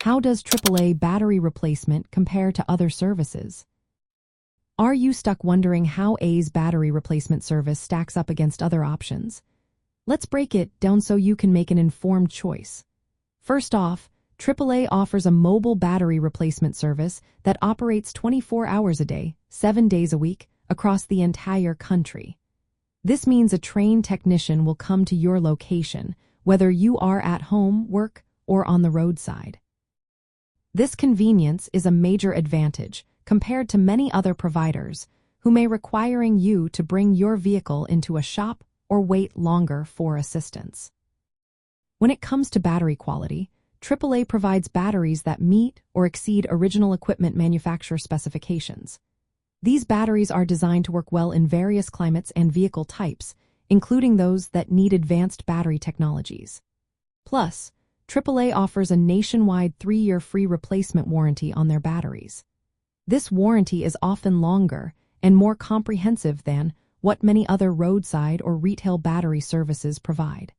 How does AAA battery replacement compare to other services? Are you stuck wondering how A's battery replacement service stacks up against other options? Let's break it down so you can make an informed choice. First off, AAA offers a mobile battery replacement service that operates 24 hours a day, 7 days a week, across the entire country. This means a trained technician will come to your location, whether you are at home, work, or on the roadside. This convenience is a major advantage compared to many other providers who may requiring you to bring your vehicle into a shop or wait longer for assistance. When it comes to battery quality, AAA provides batteries that meet or exceed original equipment manufacturer specifications. These batteries are designed to work well in various climates and vehicle types, including those that need advanced battery technologies. Plus, AAA offers a nationwide 3-year free replacement warranty on their batteries. This warranty is often longer and more comprehensive than what many other roadside or retail battery services provide.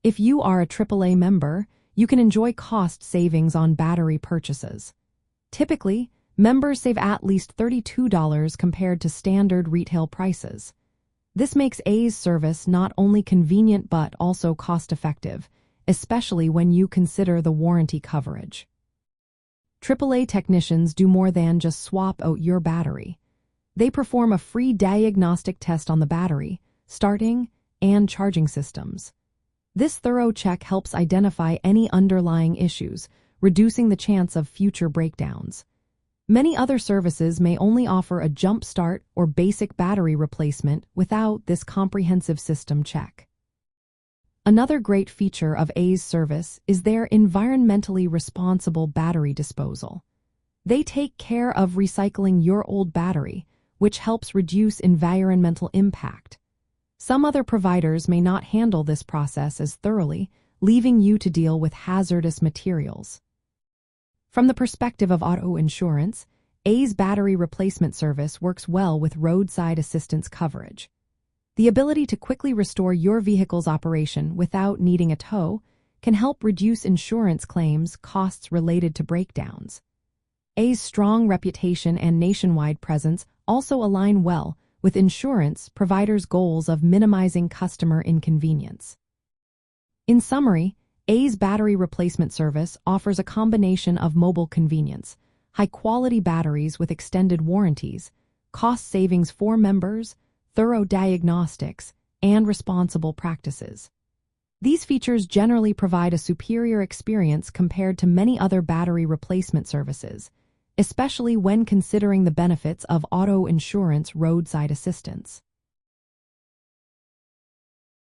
If you are a AAA member, you can enjoy cost savings on battery purchases. Typically, members save at least $32 compared to standard retail prices. This makes A's service not only convenient but also cost-effective, especially when you consider the warranty coverage. AAA technicians do more than just swap out your battery. They perform a free diagnostic test on the battery, starting, and charging systems. This thorough check helps identify any underlying issues, reducing the chance of future breakdowns. Many other services may only offer a jump start or basic battery replacement without this comprehensive system check. Another great feature of A's service is their environmentally responsible battery disposal. They take care of recycling your old battery, which helps reduce environmental impact. Some other providers may not handle this process as thoroughly, leaving you to deal with hazardous materials. From the perspective of auto insurance, A's battery replacement service works well with roadside assistance coverage. The ability to quickly restore your vehicle's operation without needing a tow can help reduce insurance claims costs related to breakdowns. A's strong reputation and nationwide presence also align well with insurance providers' goals of minimizing customer inconvenience. In summary, A's battery replacement service offers a combination of mobile convenience, high-quality batteries with extended warranties, cost savings for members, thorough diagnostics, and responsible practices. These features generally provide a superior experience compared to many other battery replacement services, especially when considering the benefits of auto insurance roadside assistance.